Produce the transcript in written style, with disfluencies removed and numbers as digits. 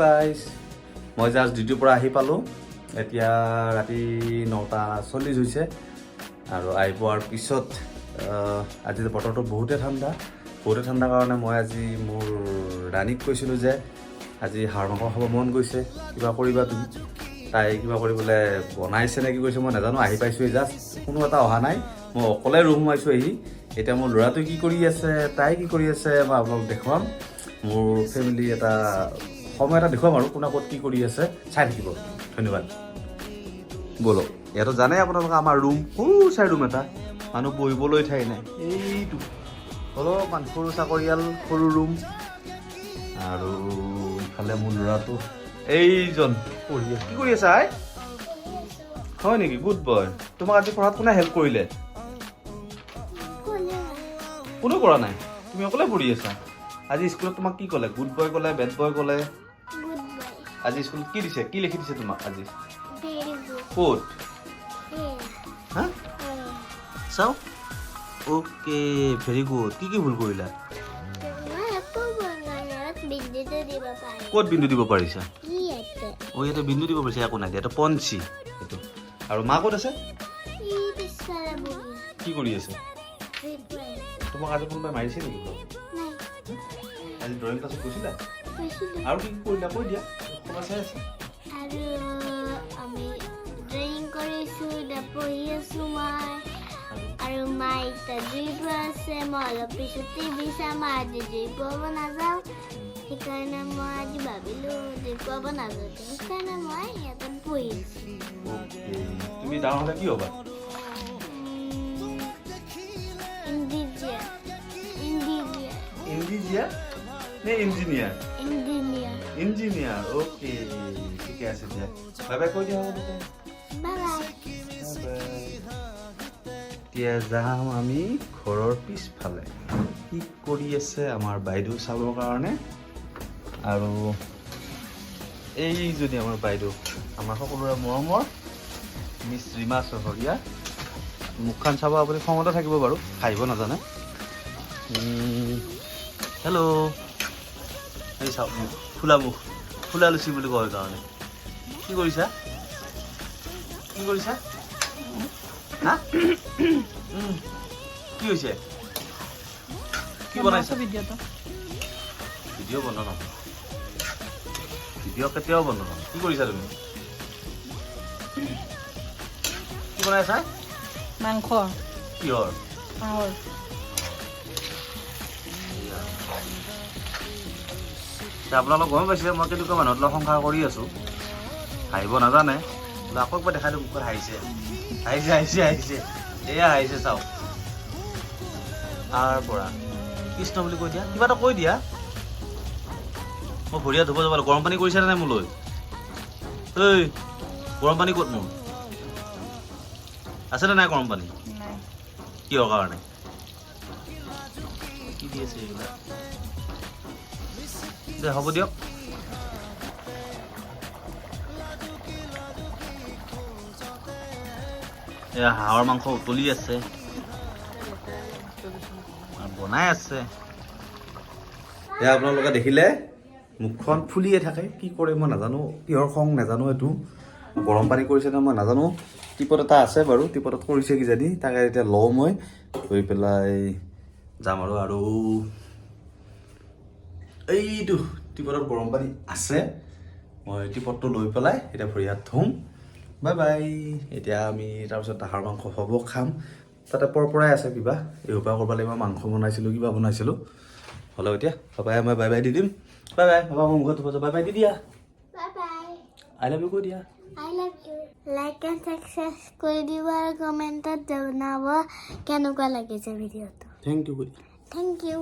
Guys, মই just ডিউটিৰ পৰা আহি পালোঁ। এতিয়া ৰাতি 9:40 হৈছে আৰু আহি পোৱাৰ পিছত আজি বতৰটো বহুতেই ঠাণ্ডা কাৰণে মই আজি মোৰ ৰাণীক কৈছিলোঁ যে আজি হাঁহৰ মাংস খাব মন গৈছে, কিবা কৰিবা তুমি। তাই কিবা কৰিবলৈ বনাইছে নে কি কৰিছে মই নাজানো। আহি পাইছোঁ জাষ্ট, কোনো এটা অহা নাই, মই অকলে ৰুম সোমাইছোঁ আহি। এতিয়া মোৰ ল'ৰাটোৱে কি কৰি আছে, তাই কি কৰি আছে মই আপোনালোক দেখুৱাম। মোৰ ফেমিলি এটা সময় এটা দেখুৱাম আৰু কোনে ক'ত কি কৰি আছে, চাই থাকিব। ধন্যবাদ। ব'লক, ইয়াতো জানে আপোনালোকে আমাৰ ৰুম, সৰু চাই ৰুম এটা, মানুহ বহিবলৈ ঠাই নাই। এইটো অলপমান সৰু চাকৰিয়াল সৰু ৰুম। আৰু ইফালে মোৰ ল'ৰাটো এইজন পঢ়ি আছে। কি কৰি আছা আই? হয় নেকি? Good boy. তোমাক আজি পঢ়াত কোনে হেল্প কৰিলে? কোনো কৰা নাই, তুমি অকলে পঢ়ি আছা। আজি স্কুলত তোমাক কি ক'লে? গুড বয় ক'লে, বেড বয় ক'লে? আজি স্কুলত কি দিছে, কি লিখি দিছে তোমাক আজি? ক'ত? হা? চাও। Okay, very good. কি কি ভুল কৰিলা? ক'ত বিন্দু দিব পাৰিছা? অ' ইয়াতে বিন্দু দিব পাৰিছা, একো নাই দিয়া, এইটো পঞ্চি এইটো। আৰু মা ক'ত আছে? কি কৰি আছে? তোমাক আজি কোনোবাই মাৰিছে নেকি? আজি ড্ৰয়িং ক্লাছত গৈছিলা? আৰু কি কি কৰিলা কৈ দিয়া, ক'বা চাই আছে। আৰু আমি ড্ৰয়িং কৰিছোঁ, পঢ়ি আছোঁ মই। আৰু মাই এতিয়া জুইব আছে, মই অলপ পিছত টিভি চাম। আজি জুই পুৱাব নাযাওঁ, সেইকাৰণে মই আজি ভাবিলোঁ জুই পুৱাব নাযাওঁ, সেইকাৰণে মই ইয়াতে পঢ়ি আছোঁ। তুমি ডাঙৰ হ'লে কি হ'বা? ইঞ্জিনিয়াৰ নে ইঞ্জিনিয়াৰ? ইঞ্জিনিয়াৰ। অ'কে, ঠিকে আছে দিয়া। বাই বাই কৈ দিয়া হ'ব। এতিয়া যাম আমি ঘৰৰ পিছফালে। কি কৰি আছে আমাৰ বাইদেউ চাবৰ কাৰণে। আৰু এইজনী আমাৰ বাইদেউ, আমাৰ সকলোৰে মৰমৰ মিছ ৰীমা চহৰীয়া। মুখখন চাব আপুনি, খঙতে থাকিব বাৰু, খাইব নাজানে। হেল্ল', এই চাওক মোক, ফুলা লুচি বুলি কয় কাৰণে। কি কৰিছা? কি কৰিছা? হা? কি হৈছে? কি বনাইছা? ভিডিঅ' বন্ধ নহয়, ভিডিঅ' কেতিয়াও বন্ধ নহয়। কি কৰিছা তুমি? কি বনাইছা? মাংস। কিহৰ? হাঁহৰ। আপোনালোক গম পাইছে মই কেনেকুৱা মানুহৰ লগত সংসাৰ কৰি আছোঁ। হাঁহিব নাজানে, বোলে আকৌ একবাৰ দেখাই দিওঁ মুখত হাঁহিছে। এয়া হাঁহিছে চাওক। তাৰ পৰা কৃষ্ণ বুলি কৈ দিয়া, কিবা এটা কৈ দিয়া। মই ভৰি হাত ধুব যাব লাগিব। গৰম পানী কৰিছে নে নাই মোলৈ? এই গৰম পানী ক'ত মোৰ? আছেনে নাই গৰম পানী? কিহৰ কাৰণে? কি দি আছে এইবিলাক? দে হ'ব দিয়ক। এয়া হাঁহৰ মাংস উতলি আছে, বনাই আছে। এয়া আপোনালোকে দেখিলে মুখখন ফুলিয়ে থাকে। কি কৰে মই নাজানো, কিহৰ খং নাজানো। এইটো গৰম পানী কৰিছে নে মই নাজানো। টিপত এটা আছে বাৰু, টিপটত কৰিছে কিজানি। তাকে এতিয়া লওঁ মই, লৈ পেলাই যাম আৰু এইটো টিপটত গৰম পানী আছে। মই টিপটটো লৈ পেলাই এতিয়া ভৰি হাত ধুম। Bye bye. এতিয়া আমি তাৰপিছত হাঁহৰ মাংস হ'ব, খাম। তাতে পৰপৰাই আছে কিবা, এই উপায় কৰিব লাগিব। মাংস বনাইছিলোঁ, কিবা বনাইছিলোঁ। হ'লেও এতিয়া পাপাই মই বাই বাই দি দিম। Bye bye. পাপা মোৰ মুখত ধুব, বাই বাই দি দিয়া। আই লাভ ইউ কৈ দিয়া। I love you. Like and subscribe কৰি দিব আৰু কমেণ্টত জনাব কেনেকুৱা লাগিছে ভিডিঅ'টো। থেংক ইউ কৈ দিয়া। Thank U.